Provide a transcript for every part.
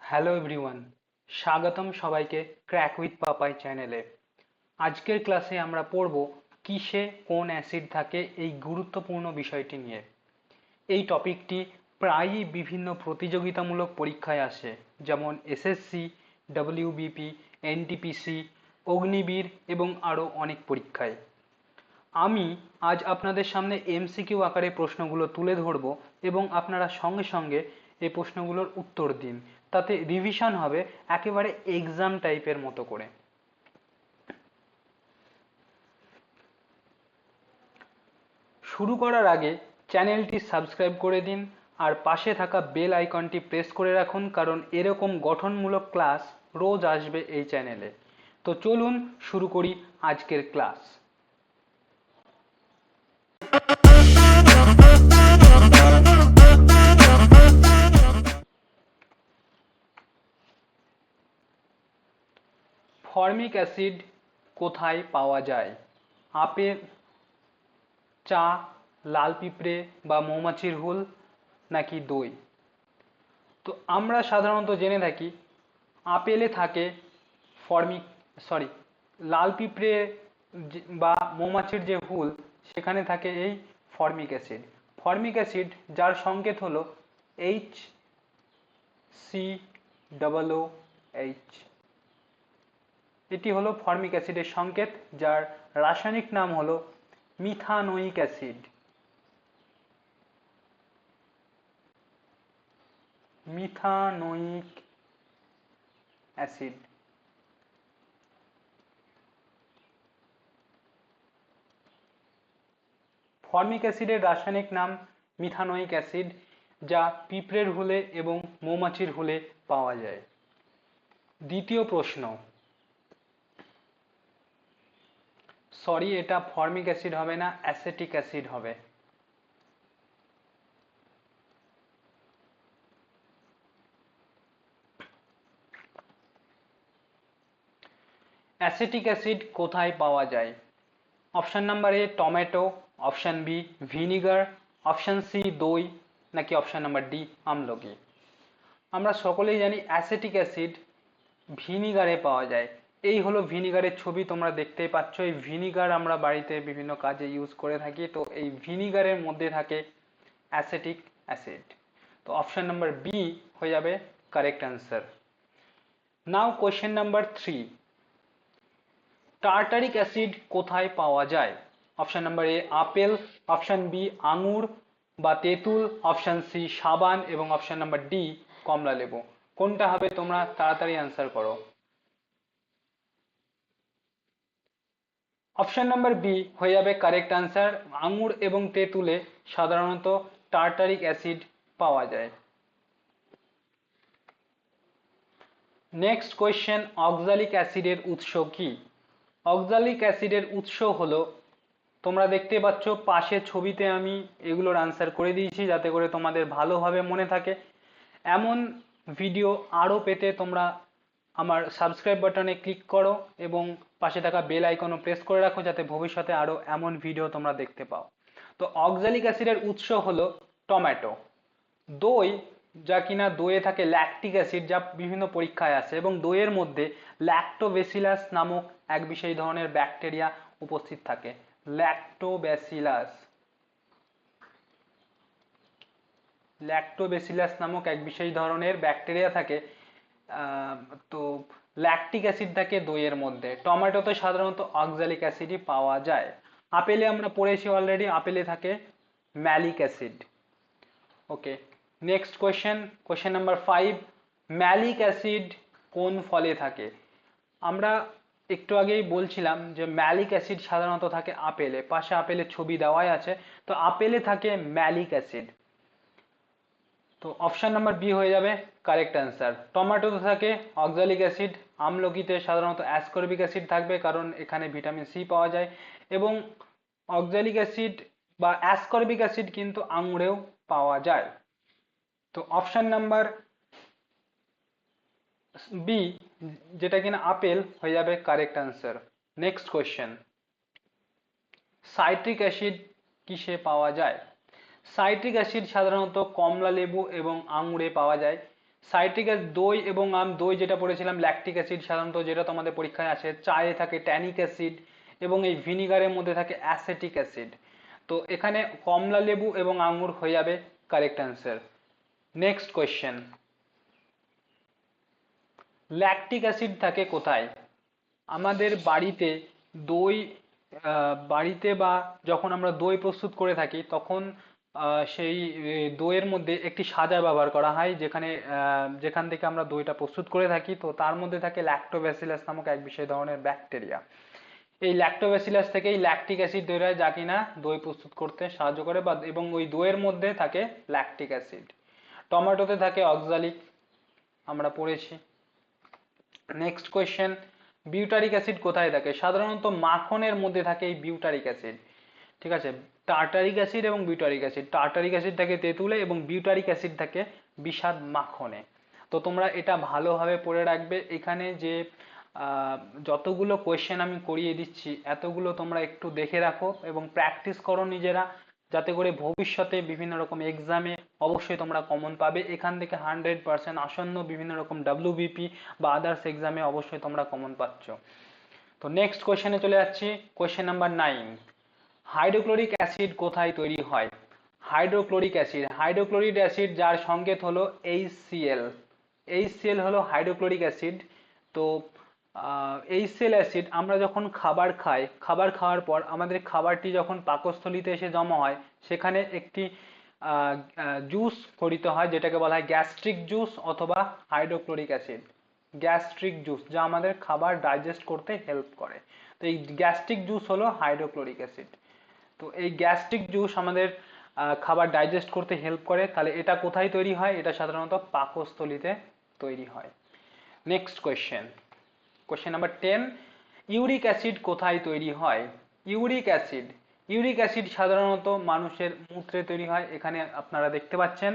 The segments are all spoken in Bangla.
হ্যালো এভরিওয়ান, স্বাগতম সবাইকে ক্র্যাক উইথ পাপাই চ্যানেলে। আজকের ক্লাসে আমরা পড়ব কিসে কোন অ্যাসিড থাকে এই গুরুত্বপূর্ণ বিষয়টি নিয়ে। এই টপিকটি প্রায়ই বিভিন্ন প্রতিযোগিতামূলক পরীক্ষায় আসে, যেমন এসএসসি, ডব্লিউবিপি, এনটিপিসি, অগ্নিবীর এবং আরও অনেক পরীক্ষায়। আমি আজ আপনাদের সামনে এমসিকিউ আকারে প্রশ্নগুলো তুলে ধরব এবং আপনারা সঙ্গে সঙ্গে এই প্রশ্নগুলোর উত্তর দিন, তাতে রিভিশন হবে একেবারে এক্সাম টাইপের মতো করে। শুরু করার আগে চ্যানেলটি সাবস্ক্রাইব করে দিন আর পাশে থাকা বেল আইকনটি প্রেস করে রাখুন, কারণ এরকম গঠনমূলক ক্লাস রোজ আসবে এই চ্যানেলে। তো চলুন শুরু করি আজকের ক্লাস। ফর্মিক অ্যাসিড কোথায় পাওয়া যায়? আপেল, চা, লাল পিঁপড়ে বা মৌমাছির হুল, নাকি দই? তো আমরা সাধারণত জেনে থাকি আপেলে থাকে ফর্মিক সরি লাল পিঁপড়ে বা মৌমাছির যে হুল সেখানে থাকে এই ফর্মিক অ্যাসিড। ফর্মিক অ্যাসিড যার সংকেত হলো HCOOH, এটি হলো ফর্মিক অ্যাসিডের সংকেত, যার রাসায়নিক নাম হলো methanoic acid. Methanoic acid. Formic অ্যাসিডের রাসায়নিক নাম মিথানোয়িক অ্যাসিড, যা পিঁপড়ের হুলে এবং মৌমাছির হুলে পাওয়া যায়। দ্বিতীয় প্রশ্ন, সরি এটা ফর্মিক অ্যাসিড হবে না, অ্যাসেটিক অ্যাসিড হবে। অ্যাসেটিক অ্যাসিড কোথায় পাওয়া যায়? Option number A tomato, option B vinegar, option C দই, নাকি অপশন নাম্বার ডি আমলকি? আমরা সকলেই জানি অ্যাসেটিক অ্যাসিড ভিনিগারে পাওয়া যায়। এই হলো ভিনিগারের ছবি, তোমরা দেখতেই পাচ্ছ। এই ভিনিগার আমরা বাড়িতে বিভিন্ন কাজে ইউজ করে থাকি। তো এই ভিনিগারের মধ্যে থাকে অ্যাসেটিক অ্যাসিড। তো অপশন নাম্বার বি হয়ে যাবে correct answer. Now question number 3, tartaric acid কোথায় পাওয়া যায়? Option number A apple, option B আঙুর বা তেঁতুল, অপশন সি সাবান এবং অপশন নাম্বার ডি কমলা লেবু। কোনটা হবে? তোমরা তাড়াতাড়ি অ্যান্সার করো। অপশন নাম্বার বি হয়ে যাবে কারেক্ট অ্যান্সার। আঙুর এবং তেঁতুলে সাধারণত টার্টারিক অ্যাসিড পাওয়া যায়। নেক্সট কোয়েশ্চেন, অক্সালিক অ্যাসিডের উৎস কি? অক্সালিক অ্যাসিডের উৎস হলো, তোমরা দেখতে পাচ্ছ পাশের ছবিতে আমি এগুলোর আনসার করে দিয়েছি যাতে করে তোমাদের ভালোভাবে মনে থাকে। এমন ভিডিও আরও পেতে তোমরা আমার সাবস্ক্রাইব বাটনে ক্লিক করো এবং পাশে থাকা বেল আইকনও প্রেস করে রাখো, যাতে ভবিষ্যতে আরও এমন ভিডিও তোমরা দেখতে পাও। তো অক্সালিক অ্যাসিডের উৎস হলো টমেটো। দই, যা কিনা দইয়ে থাকে ল্যাকটিক অ্যাসিড, যা বিভিন্ন পরীক্ষায় আসে, এবং দইয়ের মধ্যে ল্যাক্টোব্যাসিলাস নামক এক বিশেষ ধরনের ব্যাকটেরিয়া উপস্থিত থাকে। ল্যাক্টোব্যাসিলাস ল্যাক্টোব্যাসিলাস নামক এক বিশেষ ধরনের ব্যাকটেরিয়া থাকে। তো ল্যাকটিক অ্যাসিড থাকে দইয়ের মধ্যে। টমেটোতে সাধারণত অক্সালিক অ্যাসিডই পাওয়া যায়। আপেলে আমরা পড়েছি অলরেডি, আপেলে থাকে malic acid. Okay, next question, question number 5, malic acid কোন ফলে থাকে? আমরা একটু আগেই বলছিলাম যে ম্যালিক অ্যাসিড সাধারণত থাকে আপেলে, পাশে আপেলের ছবি দেওয়াই আছে। তো আপেলে থাকে ম্যালিক অ্যাসিড। তো অপশন নাম্বার বি হয়ে যাবে কারেক্ট অ্যান্সার। টমেটোতে থাকে অক্সালিক অ্যাসিড, আমলকিতে সাধারণত অ্যাসকর্বিক অ্যাসিড থাকবে, কারণ এখানে ভিটামিন সি পাওয়া যায়, এবং অক্সালিক অ্যাসিড বা অ্যাসকর্বিক অ্যাসিড কিন্তু আঙুরেও পাওয়া যায়। তো অপশন নাম্বার বি, যেটা কিনা আপেল, হয়ে যাবে correct answer. Next question, citric acid কিসে পাওয়া যায়? সাইট্রিক অ্যাসিড সাধারণত কমলা লেবু এবং আঙুরে পাওয়া যায়। সাইট্রিক অ্যাসিড, দই এবং আম, দই যেটা পড়েছিলাম ল্যাকটিক অ্যাসিড সাধারণত, যেটা তোমাদের পরীক্ষায় আছে। চায়ে থাকে ট্যানিক অ্যাসিড এবং এই ভিনিগারের মধ্যে থাকে অ্যাসেটিক অ্যাসিড। তো এখানে কমলা লেবু এবং আঙ্গুর হয়ে যাবে correct answer. Next question, lactic acid থাকে কোথায়? আমাদের বাড়িতে দই, বাড়িতে বা যখন আমরা দই প্রস্তুত করে থাকি তখন সেই দইয়ের মধ্যে একটি সাজা ব্যবহার করা হয়, যেখান থেকে আমরা দইটা প্রস্তুত করে থাকি। তো তার মধ্যে থাকে ল্যাক্টোব্যাসিলাস নামক এক বিশেষ ধরনের ব্যাকটেরিয়া। এই ল্যাক্টোব্যাসিলাস থেকেই ল্যাকটিক অ্যাসিড তৈরি হয়, যা কিনা দই প্রস্তুত করতে সাহায্য করে, বা এবং ওই দইয়ের মধ্যে থাকে ল্যাকটিক অ্যাসিড। টমেটোতে থাকে অক্সালিক, আমরা পড়েছি। নেক্সট কোয়েশ্চেন, বিউটারিক অ্যাসিড কোথায় থাকে? সাধারণত মাখনের মধ্যে থাকে এই বিউটারিক অ্যাসিড। ঠিক আছে, টার্টারিক অ্যাসিড এবং বিউটারিক অ্যাসিড, টার্টারিক অ্যাসিড থাকে তেঁতুলে এবং বিউটারিক অ্যাসিড থাকে বিষাদ মাখনে। তো তোমরা এটা ভালোভাবে পড়ে রাখবে। এখানে যে যতগুলো কোয়েশ্চেন আমি করিয়ে দিচ্ছি এতগুলো তোমরা একটু দেখে রাখো এবং প্র্যাকটিস করো নিজেরা, যাতে করে ভবিষ্যতে বিভিন্ন রকম এক্সামে অবশ্যই তোমরা কমন পাবে। এখান থেকে 100% আসন্ন বিভিন্ন রকম WBP বা আদার্স এক্সামে অবশ্যই তোমরা কমন পাচ্ছ। তো নেক্সট কোয়েশ্চেনে চলে যাচ্ছি, কোয়েশ্চেন নাম্বার 9, হাইড্রোক্লোরিক অ্যাসিড কোথায় তৈরি হয়? হাইড্রোক্লোরিক অ্যাসিড, হাইড্রোক্লোরিক অ্যাসিড যার সংকেত হলো HCl। HCl হলো হাইড্রোক্লোরিক অ্যাসিড। তো HCl অ্যাসিড আমরা যখন খাবার খাই, খাবার খাওয়ার পর আমাদের খাবারটি যখন পাকস্থলীতে এসে জমা হয়, সেখানে একটি জুস তৈরিতে হয়, যেটাকে বলা হয় গ্যাস্ট্রিক জুস অথবা হাইড্রোক্লোরিক অ্যাসিড। গ্যাস্ট্রিক জুস যা আমাদের খাবার ডাইজেস্ট করতে হেল্প করে। তো এই গ্যাস্ট্রিক জুস হলো হাইড্রোক্লোরিক অ্যাসিড। তো এই গ্যাস্ট্রিক জুস আমাদের খাবার ডাইজেস্ট করতে হেল্প করে। তাহলে এটা কোথায় তৈরি হয়? এটা সাধারণত পাকস্থলীতে তৈরি হয়। Next question, question number 10, uric acid কোথায় তৈরি হয়? ইউরিক অ্যাসিড, ইউরিক অ্যাসিড সাধারণত মানুষের মূত্রে তৈরি হয়। এখানে আপনারা দেখতে পাচ্ছেন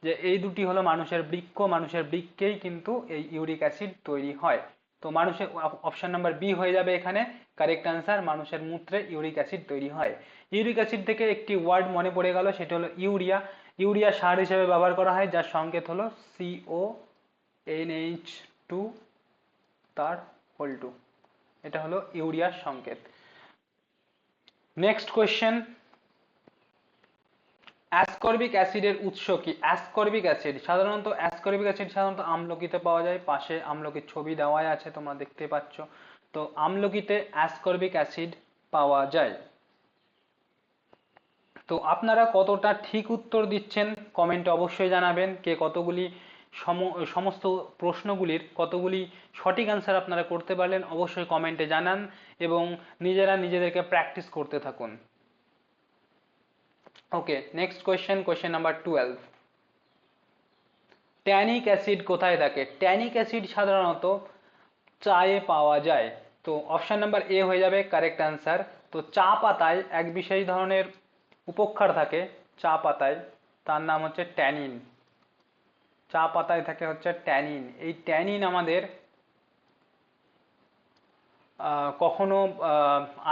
যে এই দুটি হলো মানুষের বৃক্ক, মানুষের বৃক্কেই কিন্তু এই ইউরিক অ্যাসিড তৈরি হয়। তো মানুষের অপশন নাম্বার বি হয়ে যাবে এখানে কারেক্ট অ্যান্সার, মানুষের মূত্রে ইউরিক অ্যাসিড তৈরি হয়। ইউরিক অ্যাসিড থেকে একটি ওয়ার্ড মনে পড়ে গেল, সেটা হলো ইউরিয়া। ইউরিয়া সার হিসেবে ব্যবহার করা হয়, যার সংকেত হলো CONH2 তার হোল 2। এটা হলো ইউরিয়ার সংকেত। নেক্সট কোয়েশ্চেন, অ্যাসকর্বিক অ্যাসিডের উৎস কি? অ্যাসকর্বিক অ্যাসিড সাধারণত আমলকিতে পাওয়া যায়। পাশে আমলকির ছবি দেওয়াই আছে, তোমরা দেখতে পাচ্ছ। তো আমলকিতে অ্যাসকর্বিক অ্যাসিড পাওয়া যায়। তো আপনারা কতটা ঠিক উত্তর দিচ্ছেন কমেন্টে অবশ্যই জানাবেন। কে কতগুলি সমস্ত প্রশ্নগুলির কতগুলি সঠিক অ্যান্সার আপনারা করতে পারলেন অবশ্যই কমেন্টে জানান এবং নিজেরা নিজেদেরকে প্র্যাকটিস করতে থাকুন। Okay, next question, question number 12, tannic acid কোথায় থাকে? ট্যানিক অ্যাসিড সাধারণত চায়ে পাওয়া যায়। তো অপশন নাম্বার এ হয়ে যাবে কারেক্ট অ্যান্সার। তো চা পাতায় এক বিশেষ ধরনের উপক্ষার থাকে চা পাতায়, তার নাম হচ্ছে ট্যানিন। চা পাতায় থাকে হচ্ছে ট্যানিন। এই ট্যানিন আমাদের কখনো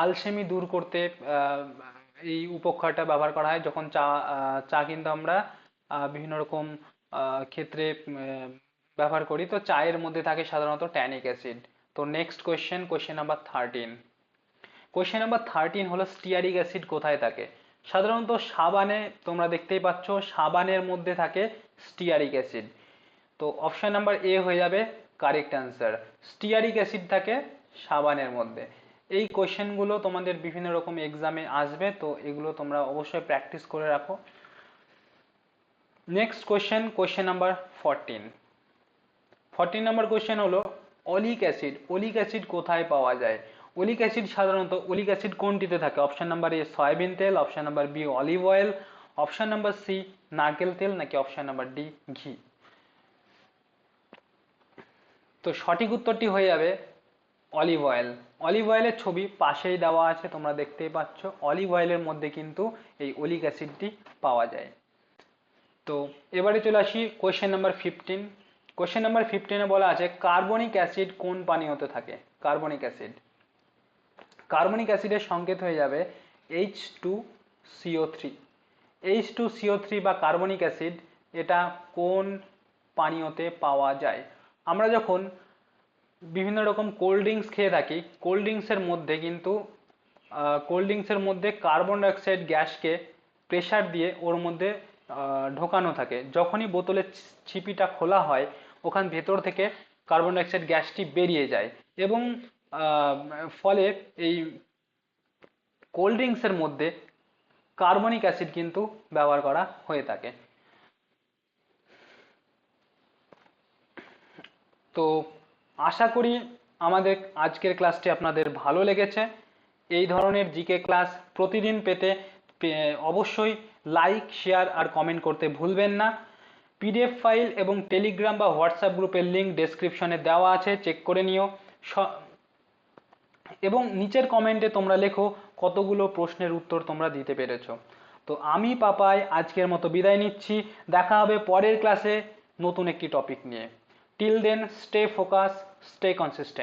আলসেমি দূর করতে এই উপক্ষারটা ব্যবহার করা হয়, যখন চা কিন্তু আমরা বিভিন্ন রকম ক্ষেত্রে ব্যবহার করি। তো চায়ের মধ্যে থাকে সাধারণত ট্যানিক অ্যাসিড। তো next question, question number 13, question number 13 হলো স্টিয়ারিক অ্যাসিড কোথায় থাকে? সাধারণত সাবানে, তোমরা দেখতেই পাচ্ছ সাবানের মধ্যে থাকে স্টিয়ারিক অ্যাসিড। তো অপশন নাম্বার এ হয়ে যাবে কারেক্ট অ্যান্সার, স্টিয়ারিক অ্যাসিড থাকে সাবানের মধ্যে। এই কোয়েশ্চেনগুলো তোমাদের বিভিন্ন রকম এক্সামে আসবে, তো এগুলো তোমরা অবশ্যই প্র্যাকটিস করে রাখো। নেক্সট কোয়েশ্চেন, কোয়েশ্চেন নাম্বার 14 নম্বর কোয়েশ্চেন হলো অলিক অ্যাসিড। অলিক অ্যাসিড কোথায় পাওয়া যায়? অলিক অ্যাসিড সাধারণত, অলিক অ্যাসিড কোনটিতে থাকে? অপশন নাম্বার এ সয়াবিন তেল, option number B olive oil, option number C নারকেল তেল, নাকি অপশন নাম্বার ডি ঘি? তো সঠিক উত্তরটি হয়ে যাবে অলিভ অয়েল। অলিভ অয়েলের ছবি পাশেই দেওয়া আছে, তোমরা দেখতেই পাচ্ছ। অলিভ অয়েলের মধ্যে কিন্তু এই অলিক অ্যাসিডটি পাওয়া যায়। তো এবারে চলে আসি কোয়েশ্চেন নাম্বার 15। কোয়েশ্চেন নাম্বার 15-এ বলা আছে কার্বনিক অ্যাসিড কোন পানীয়তে থাকে? কার্বনিক অ্যাসিড, কার্বনিক অ্যাসিডের সংকেত হয়ে যাবে H2CO3। H2CO3 বা কার্বনিক অ্যাসিড, এটা কোন পানীয়তে পাওয়া যায়। আমরা যখন বিভিন্ন রকম কোল্ড ড্রিঙ্কস খেয়ে থাকি, কোল্ড ড্রিঙ্কসের মধ্যে কার্বন ডাইঅক্সাইড গ্যাসকে প্রেসার দিয়ে ওর মধ্যে ঢোকানো থাকে। যখনই বোতলের ছিপিটা খোলা হয়, ওখান ভেতর থেকে কার্বন ডাইঅক্সাইড গ্যাসটি বেরিয়ে যায় এবং আহ, ফলে এই কোল্ড ড্রিঙ্কসের মধ্যে কার্বনিক অ্যাসিড কিন্তু ব্যবহার করা হয়ে থাকে। তো আশা করি আমাদের আজকের ক্লাসটি আপনাদের ভালো লেগেছে। এই ধরনের জিকে ক্লাস প্রতিদিন পেতে অবশ্যই লাইক, শেয়ার আর কমেন্ট করতে ভুলবেন না। পিডিএফ ফাইল এবং টেলিগ্রাম বা হোয়াটসঅ্যাপ গ্রুপের লিঙ্ক ডেসক্রিপশনে দেওয়া আছে, চেক করে নিও। এবং নিচের কমেন্টে তোমরা লেখো কতগুলো প্রশ্নের উত্তর তোমরা দিতে পেরেছো। তো আমি পাপাই আজকের মতো বিদায় নিচ্ছি। দেখা হবে পরের ক্লাসে নতুন একটি টপিক নিয়ে। Till then, stay focus, stay consistent.